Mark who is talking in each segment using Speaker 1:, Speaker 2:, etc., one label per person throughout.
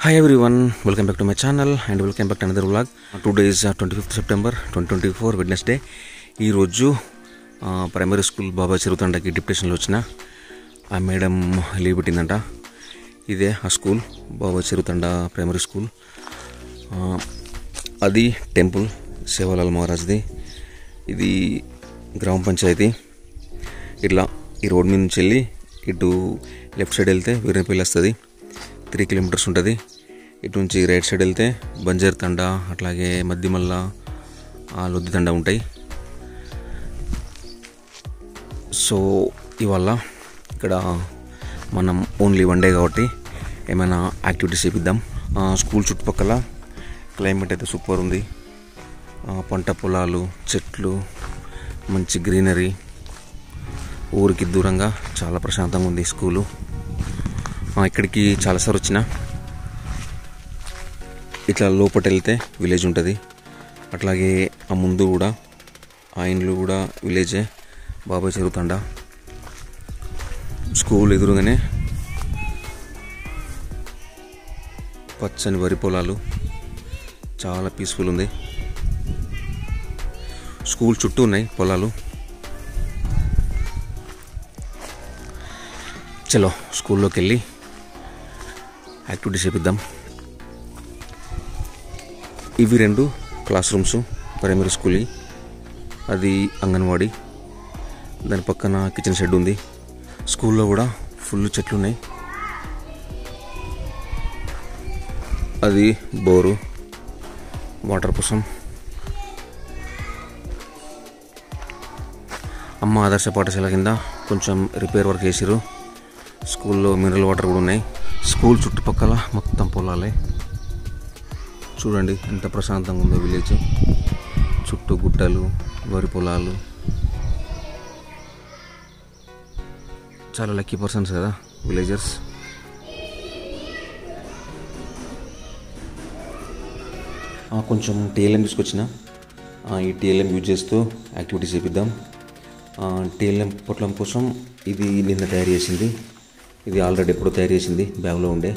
Speaker 1: Hi everyone, welcome back to my channel and welcome back to another vlog. Today is 25th September 2024 Wednesday. ఈ రోజు primary school బాబా చెరువుతండకి డిప్యూటేషన్లో వచ్చిన ఆ madam leave పెట్టిందంట. ఇదే ఆ school బాబా చెరువుతండ primary school. అది temple Sevalal మహారాజ్ది. ఇది గ్రామ పంచాయతీ. ఇట్లా ఈ రోడ్ మీద నుంచి వెళ్ళి ఇటు లెఫ్ట్ సైడ్ వెళ్తే వీరనపల్లి వస్తుంది. 3 కిలోమీటర్స్ ఉంటుంది. ఇటు నుంచి రైట్ సైడ్ వెళ్తే బంజర్ తండ, అట్లాగే మధ్యమల్ల, లొద్ది తండ ఉంటాయి. సో ఇవాళ ఇక్కడ మనం ఓన్లీ వన్ డే కాబట్టి ఏమైనా యాక్టివిటీస్ చేపిద్దాం. స్కూల్ చుట్టుపక్కల క్లైమేట్ అయితే సూపర్ ఉంది. పంట పొలాలు, చెట్లు, మంచి గ్రీనరీ, ఊరికి దూరంగా చాలా ప్రశాంతంగా ఉంది స్కూలు. ఇక్కడికి చాలాసార్లు వచ్చిన. ఇట్లా లోపట వెళ్తే విలేజ్ ఉంటుంది. అట్లాగే ఆ ముందు కూడా ఆ ఇండ్లు కూడా విలేజే, బాబాయ్ చెరువుతండ. స్కూల్ ఎదురుగానే పచ్చని వరి పొలాలు, చాలా పీస్ఫుల్ ఉంది. స్కూల్ చుట్టూ ఉన్నాయి పొలాలు. చలో స్కూల్లోకి వెళ్ళి యాక్టివిటీస్ చేపిద్దాం. ఇవి 2 క్లాస్ రూమ్స్ ప్రైమరీ స్కూల్. అది అంగన్వాడీ. దాని పక్కన కిచెన్ షెడ్ ఉంది. స్కూల్లో కూడా ఫుల్ చెట్లు ఉన్నాయి. అది బోరు, వాటర్ కోసం. అమ్మ ఆదర్శ పాఠశాల కింద కొంచెం రిపేర్ వర్క్ చేసిరు. స్కూల్లో మినరల్ వాటర్ కూడా ఉన్నాయి. స్కూల్ చుట్టుపక్కల మొత్తం పొలాలే. చూడండి ఎంత ప్రశాంతంగా ఉందో విలేజ్. చుట్టూ గుట్టలు, వరి పొలాలు. చాలా లక్కీ పర్సన్స్ కదా విలేజర్స్. కొంచెం టీఎల్ఎం తీసుకొచ్చిన. ఈ టీఎల్ఎం యూజ్ చేస్తూ యాక్టివిటీస్ చేపిద్దాం. టీఎల్ఎం పొట్లం కోసం ఇది నిన్న తయారు చేసింది. ఇది ఆల్రెడీ ఎప్పుడో తయారు చేసింది, బ్యాగ్లో ఉండే.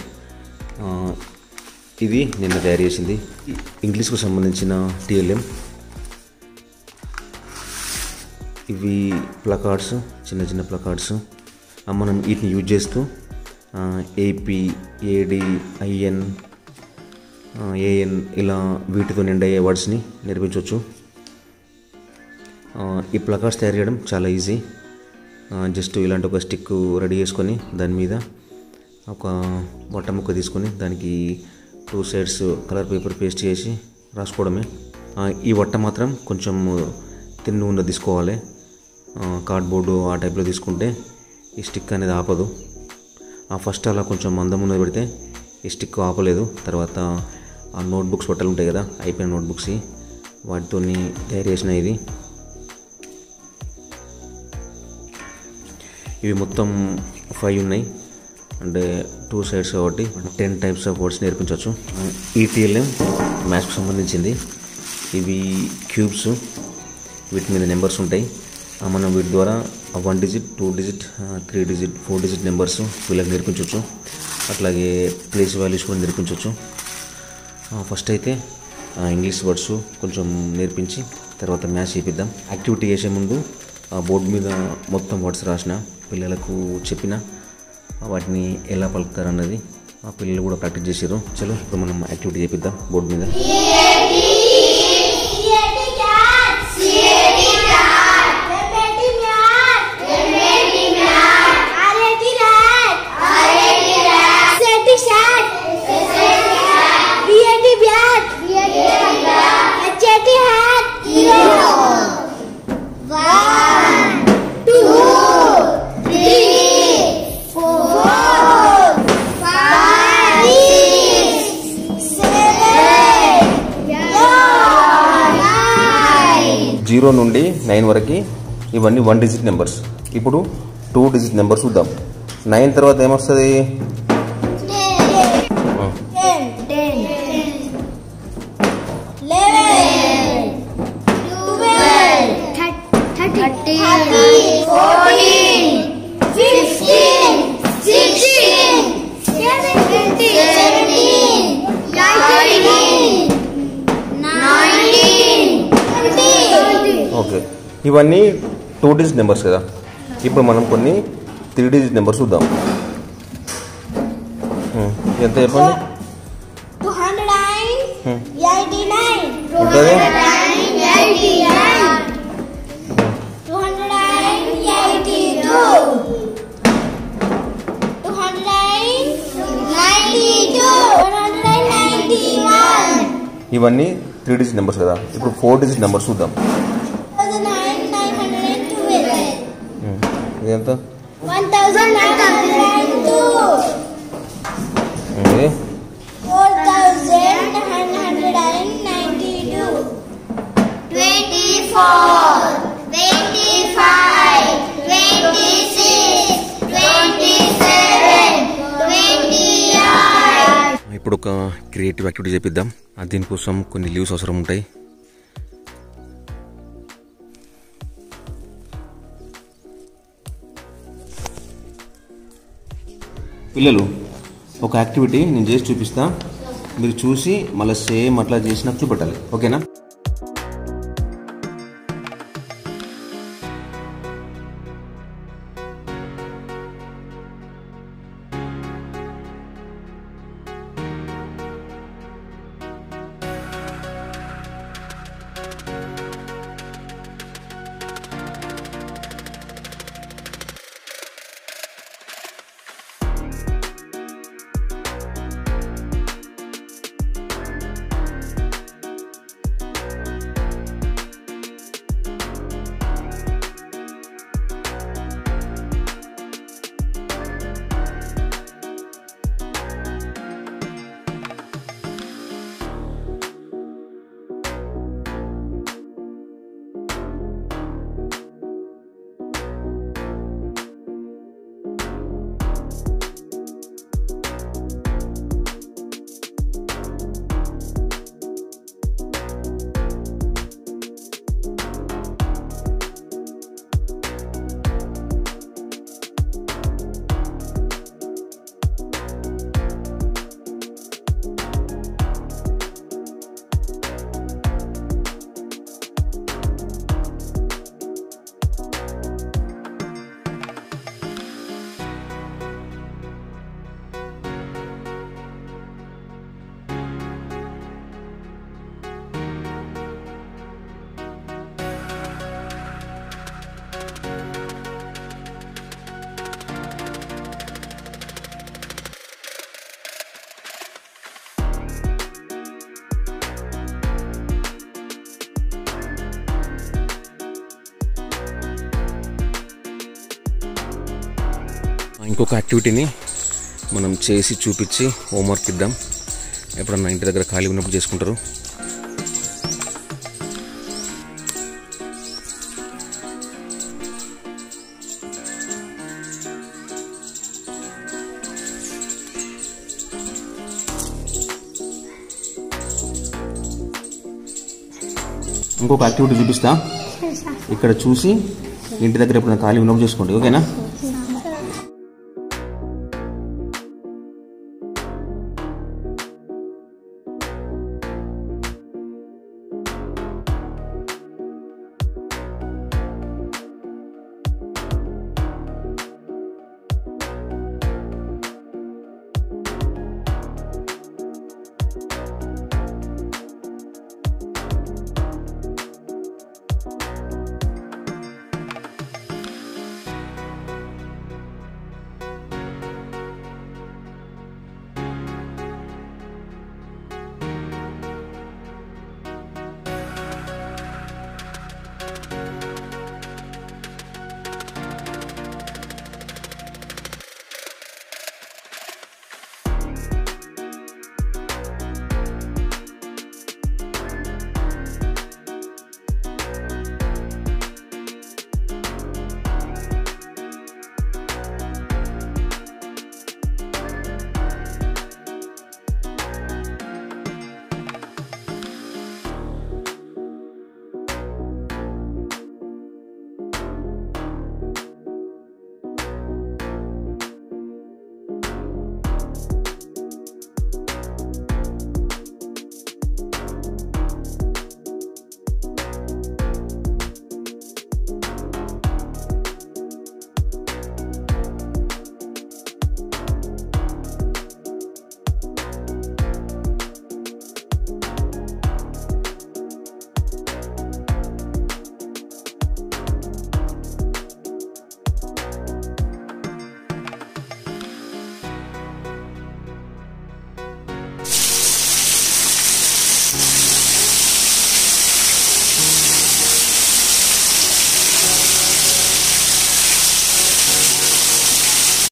Speaker 1: ఇది నిన్న తయారు చేసింది. ఇంగ్లీష్కు సంబంధించిన టీఎల్ఎం. ఇవి ప్లకార్డ్స్, చిన్న చిన్న ప్లకార్డ్స్. మనం వీటిని యూజ్ చేస్తూ ఏపీ, ఏడి, ఐఎన్, ఏఎన్ ఇలా వీటితో నిండా అయ్యే వర్డ్స్ని నేర్పించవచ్చు. ఈ ప్లకార్డ్స్ తయారు చేయడం చాలా ఈజీ. జస్ట్ ఇలాంటి ఒక స్టిక్ రెడీ చేసుకొని దాని మీద ఒక వట్ట ముక్క తీసుకొని దానికి 2 సైడ్స్ కలర్ పేపర్ పేస్ట్ చేసి రాసుకోవడమే. ఈ వట్ట మాత్రం కొంచెం తిన్ను ఉన్న తీసుకోవాలి. కార్డ్బోర్డు ఆ టైప్లో తీసుకుంటే ఈ స్టిక్ అనేది ఆపదు. ఫస్ట్ అలా కొంచెం మందం ఉన్నది పెడితే ఈ స్టిక్ ఆపలేదు. తర్వాత ఆ నోట్బుక్స్ బట్టలు ఉంటాయి కదా, అయిపోయిన నోట్బుక్స్, వాటితో తయారు చేసిన ఇది. ఇవి మొత్తం 5 ఉన్నాయి. అంటే 2 సైడ్స్ కాబట్టి 10 టైప్స్ ఆఫ్ వర్డ్స్ నేర్పించవచ్చు. ఈ టీఎల్ఎం మ్యాథ్స్కి సంబంధించింది. ఇవి క్యూబ్స్, వీటి మీద నెంబర్స్ ఉంటాయి. మనం వీటి ద్వారా 1 digit, 2 digit, 3 digit, 4 digit numbers వీళ్ళకి నేర్పించవచ్చు. అట్లాగే ప్లేస్ వాల్యూస్ కూడా నేర్పించవచ్చు. ఫస్ట్ అయితే ఇంగ్లీష్ వర్డ్స్ కొంచెం నేర్పించి తర్వాత మ్యాథ్స్ చేపిద్దాం. యాక్టివిటీ చేసే ముందు బోర్డు మీద మొత్తం వర్డ్స్ రాసిన, పిల్లలకు చెప్పిన, వాటిని ఎలా పలుకుతారన్నది పిల్లలు కూడా ప్రాక్టీస్ చేసారు. చలో ఇప్పుడు మనం యాక్టివిటీ చేపిద్దాం బోర్డు మీద. జీరో నుండి 9 వరకు ఇవన్నీ 1 డిజిట్ నెంబర్స్. ఇప్పుడు 2 డిజిట్ నెంబర్స్ చూద్దాం. 9 తర్వాత ఏమొస్తుంది?
Speaker 2: 15, 16, 17,
Speaker 1: ఇవన్నీ 2 డిజిట్ నెంబర్స్ కదా. ఇప్పుడు మనం కొన్ని 3 డిజిట్ నెంబర్స్ చూద్దాం. ఎంత చెప్పండి?
Speaker 2: 289. 292.
Speaker 1: ఇవన్నీ 3 డిజిట్ నెంబర్స్ కదా. ఇప్పుడు 4 డిజిట్ నెంబర్స్ చూద్దాం.
Speaker 2: 912.
Speaker 1: ఇది ఎంత?
Speaker 2: 1902. 4992. 24, 25, 26, 27, 28.
Speaker 1: ఇప్పుడు ఒక క్రియేటివ్ యాక్టివిటీ చేపిద్దాం. దీనికోసం కొన్ని లీవ్స్ అవసరం ఉంటాయి. పిల్లలు, ఒక యాక్టివిటీ నేను చేసి చూపిస్తా, మీరు చూసి మళ్ళీ సేమ్ అట్లా చేసి నాకు చూపెట్టాలి. ఓకేనా? ఇంకొక యాక్టివిటీని మనం చేసి చూపించి హోంవర్క్ ఇద్దాం. ఎప్పుడన్నా ఇంటి దగ్గర ఖాళీ ఉన్నప్పుడు చేసుకుంటారు. ఇంకొక యాక్టివిటీ చూపిస్తా, ఇక్కడ చూసి ఇంటి దగ్గర ఎప్పుడైనా ఖాళీ ఉన్నప్పుడు చేసుకోండి. ఓకేనా?